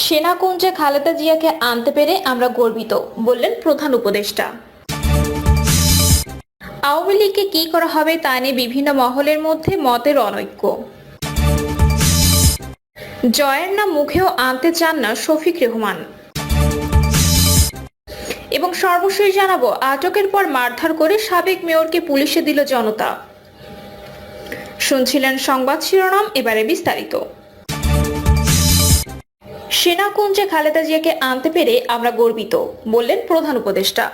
সেনাকুঞ্জে খালেদা জিয়াকে আনতে পেরে আমরা গর্বিত, বললেন প্রধান উপদেষ্টা। আওয়ামী লীগকে কি করা হবে তা নিয়ে বিভিন্ন মহলের মধ্যে মতের অনৈক্য। জয়ের নাম মুখেও আনতে চান না শফিক রেহমান। এবং সর্বশেষ জানাবো, আটকের পর মারধর করে সাবেক মেয়রকে পুলিশে দিল জনতা। শুনছিলেন সংবাদ শিরোনাম, এবারে বিস্তারিত। সেনাকুঞ্জে খালেদা জিয়াকে আনতে পেরে আমরা গর্বিত, বললেন প্রধান উপদেষ্টা।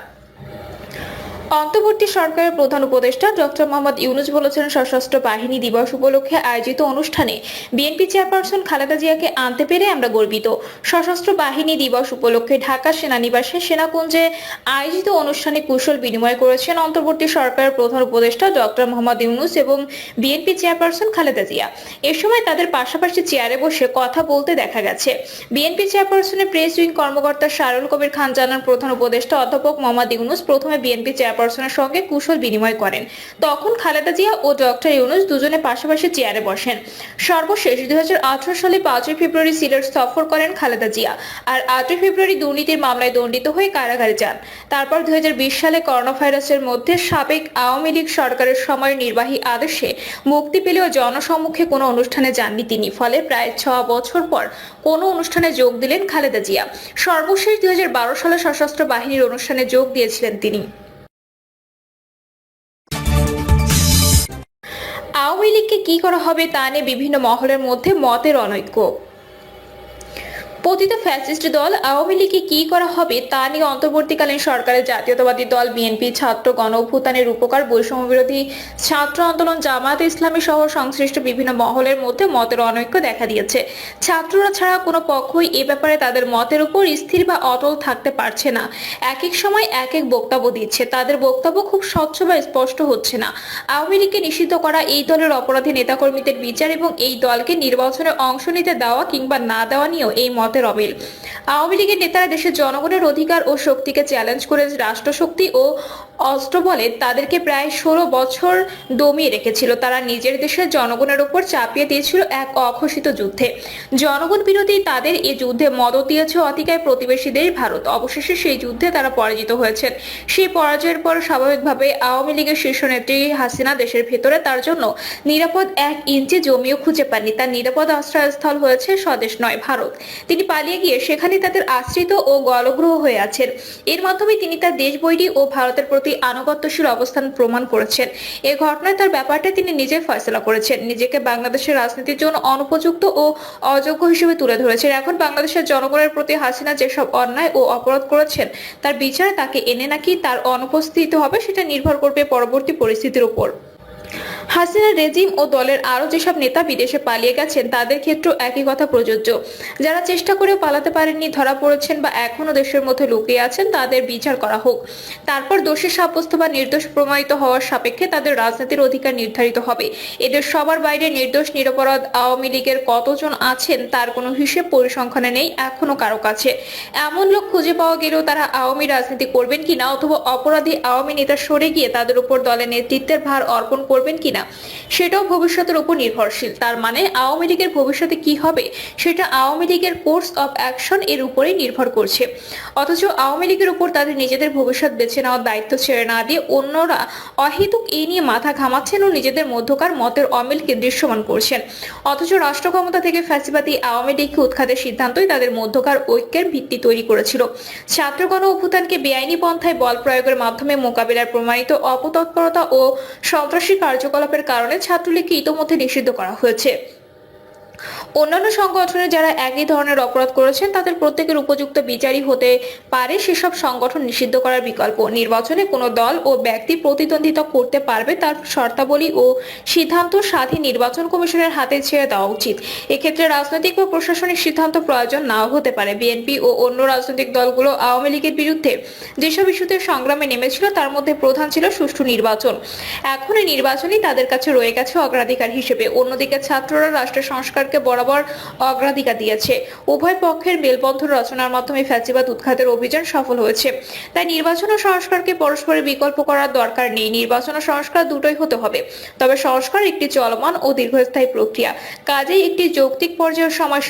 অন্তর্বর্তী সরকারের প্রধান উপদেষ্টা ডক্টর মোহাম্মদ ইউনূস বলেছেন, সশস্ত্র বাহিনী দিবস উপলক্ষে আয়োজিত অনুষ্ঠানে বিএনপি চেয়ারপারসন খালেদা জিয়াকে আনতে পেরে আমরা গর্বিত। সশস্ত্র বাহিনী দিবস উপলক্ষে ঢাকা সেনানিবাসে সেনাকুঞ্জে আয়োজিত অনুষ্ঠানে কুশল বিনিময় করেছেন অন্তর্বর্তী সরকারের প্রধান উপদেষ্টা ডক্টর মোহাম্মদ ইউনূস এবং বিএনপি চেয়ারপারসন খালেদা জিয়া। এ সময় তাদের পাশাপাশি চেয়ারে বসে কথা বলতে দেখা গেছে। বিএনপি চেয়ারপারসনের প্রেস উইং কর্মকর্তা শারুল কবির খান জানান, প্রধান উপদেষ্টা অধ্যাপক মোহাম্মদ ইউনূস প্রথমে বিএনপি চেয়ারপারসনের সঙ্গে কুশল বিনিময় করেন। তখন খালেদা জিয়া ও ডক্টর ইউনূস দুজনে পাশাপাশি চেয়ারে বসেন। সর্বশেষ 2018 সালে 5 ফেব্রুয়ারি সিলেট সফর করেন খালেদা জিয়া, আর 8 ফেব্রুয়ারি দুর্নীতির মামলায় দণ্ডিত হয়ে কারাগারে যান। তারপর 2020 সালে করোনা ভাইরাসের মধ্যে সাবেক আওয়ামী লীগ সরকারের সময় নির্বাহী আদেশে মুক্তি পেলেও জনসম্মুখে কোনো অনুষ্ঠানে যাননি তিনি। ফলে প্রায় 6 বছর পর কোনো অনুষ্ঠানে যোগ দিলেন খালেদা জিয়া। সর্বশেষ 2012 সালে সশস্ত্র বাহিনীর অনুষ্ঠানে যোগ দিয়েছিলেন তিনি। আওয়ামী লীগকে কি করা হবে তা নিয়ে বিভিন্ন মহলের মধ্যে মতের অনৈক্য। পতিত ফ্যাসিস্ট দল আওয়ামী লীগকে কি করা হবে তা নিয়ে অন্তর্বর্তীকালীন সরকারের জাতীয়তাবাদী দল বিএনপি, ছাত্র গণ অভ্যুত্থানের রূপকার বৈষম্য বিরোধী ছাত্র আন্দোলন, জামায়াতে ইসলামী সহ সংশ্লিষ্ট বিভিন্ন মহলের মধ্যে মতের অনৈক্য দেখা দিয়েছে। ছাত্ররা ছাড়া কোনো পক্ষই এ ব্যাপারে তাদের মতের উপর স্থির বা অটল থাকতে পারছে না। এক এক সময় এক এক বক্তব্য দিচ্ছে, তাদের বক্তব্য খুব স্বচ্ছ বা স্পষ্ট হচ্ছে না। আওয়ামী লীগকে নিষিদ্ধ করা, এই দলের অপরাধী নেতাকর্মীদের বিচার এবং এই দলকে নির্বাচনে অংশ নিতে দেওয়া কিংবা না দেওয়া নিয়েও এই মতের অমিল। আওয়ামী লীগের নেতারা দেশের জনগণের অধিকার ও শক্তিকে চ্যালেঞ্জ করে রাষ্ট্রশক্তি ও অস্ত্র বলে তাদেরকে প্রায় 16 বছর দমিয়ে রেখেছিল। তারা নিজের দেশের জনগণের উপর চাপিয়ে দিয়েছিল এক অঘোষিত যুদ্ধে। জনগণ বিরোধী তাদের এই যুদ্ধে মদত দিয়েছে অতিকায় প্রতিবেশী দেশ ভারত। অবশেষে সেই যুদ্ধে তারা পরাজিত হয়েছেন। সেই পরাজয়ের পর স্বাভাবিকভাবে আওয়ামী লীগের শীর্ষ নেত্রী হাসিনা দেশের ভেতরে তার জন্য নিরাপদ 1 ইঞ্চি জমিও খুঁজে পাননি। তার নিরাপদ আশ্রয়স্থল হয়েছে স্বদেশ নয়, ভারত। তিনি পালিয়ে গিয়ে সেখানে তাদের আশ্রিত ও গলগ্রহ হয়ে আছেন। এর মাধ্যমে তিনি তার দেশবৈরী ও ভারতের প্রতি আনুগত্যশীল অবস্থান প্রমাণ করেছেন। এই ঘটনায় তার ব্যাপারটা তিনি নিজে ফয়সালা করেছেন। নিজেকে বাংলাদেশের রাজনীতির জন্য অনুপযুক্ত ও অযোগ্য হিসেবে তুলে ধরেছেন। এখন বাংলাদেশের জনগণের প্রতি হাসিনা যেসব অন্যায় ও অপরাধ করেছেন তার বিচারে তাকে এনে নাকি তার অনুপস্থিত হবে সেটা নির্ভর করবে পরবর্তী পরিস্থিতির উপর। হাসিনা রেজিম ও দলের আরো যেসব নেতা বিদেশে পালিয়ে গেছেন তাদের ক্ষেত্রেও একই কথা প্রযোজ্য। যারা চেষ্টা করেও পালাতে পারেননি, ধরা পড়েছেন বা এখনো দেশের মধ্যে লুকিয়ে আছেন, তাদের বিচার করা হোক। তারপর দোষী সাব্যস্ত বা নির্দোষ প্রমাণিত হওয়ার সাপেক্ষে তাদের রাজনীতির অধিকার নির্ধারিত হবে। এদের সবার বাইরে নির্দোষ নিরপরাধ আওয়ামী লীগের কতজন আছেন তার কোনো হিসেব পরিসংখ্যানে নেই এখনো কারো কাছে। এমন লোক খুঁজে পাওয়া গেলেও তারা আওয়ামী রাজনীতি করবেন কিনা, অথবা অপরাধী আওয়ামী নেতা সরে গিয়ে তাদের উপর দলের নেতৃত্বের ভার অর্পণ করবেন কিনা সেটাও ভবিষ্যতের উপর নির্ভরশীল। তার মানে আওয়ামী লীগের ভবিষ্যতে কি হবে সেটা আওয়ামী লীগের কোর্স অফ অ্যাকশন এর উপরেই নির্ভর করছে। অথচ আওয়ামী লীগের উপর তাদের নিজেদের ভবিষ্যৎ বেছে নেওয়ার দায়িত্ব ছেড়ে না দিয়ে অন্যরা অহেতুক এই নিয়ে মাথা ঘামাচ্ছেন ও নিজেদের মধ্যকার মতের অমিলকে দৃশ্যমান করছেন। অথচ রাষ্ট্র ক্ষমতা থেকে ফ্যাসিবাদী আওয়ামী লীগকে উৎখাতের সিদ্ধান্তই তাদের মধ্যকার ঐক্যের ভিত্তি তৈরি করেছিল। ছাত্র গণ অভ্যুত্থানকে বেআইনি পন্থায় বল প্রয়োগের মাধ্যমে মোকাবিলার প্রমাণিত অপতৎপরতা ও সন্ত্রাসী কার্যকলাপের কারণে ছাত্রলীগকে ইতোমধ্যে নিষিদ্ধ করা হয়েছে। অন্যান্য সংগঠনে যারা একই ধরনের অপরাধ করেছেন তাদের প্রত্যেকের উপযুক্ত বিচারই হতে পারে সেসব সংগঠন নিষিদ্ধ করার বিকল্প। নির্বাচনে কোনো দল ও ব্যক্তি প্রতিদ্বন্দ্বিতা করতে পারবে তার শর্তাবলী ও সিদ্ধান্ত স্বাধীন নির্বাচন কমিশনের হাতে ছেড়ে দেওয়া উচিত। এক্ষেত্রে রাজনৈতিক বা প্রশাসনিক সিদ্ধান্ত প্রয়োজন নাও হতে পারে। বিএনপি ও অন্য রাজনৈতিক দলগুলো আওয়ামী লীগের বিরুদ্ধে যেসব ইস্যুতে সংগ্রামে নেমেছিল তার মধ্যে প্রধান ছিল সুষ্ঠু নির্বাচন। এখন এই নির্বাচনই তাদের কাছে রয়ে গেছে অগ্রাধিকার হিসেবে। অন্যদিকে ছাত্ররা রাষ্ট্রের সংস্কারকে বরাবর অগ্রাধিকার দিয়েছে। উভয় পক্ষের মেলবন্ধন রচনার মাধ্যমে ফ্যাসিবাদ উৎখাতের অভিযান সফল হয়েছে। তাই নির্বাচন ও সংস্কারকে পরস্পরের বিকল্প করার দরকার নেই। নির্বাচন ও সংস্কার দুটোই হতে হবে, তবে সংস্কার একটি চলমান ও দীর্ঘস্থায়ী প্রক্রিয়া। কাজেই একটি যৌক্তিক পর্যায়ের সময়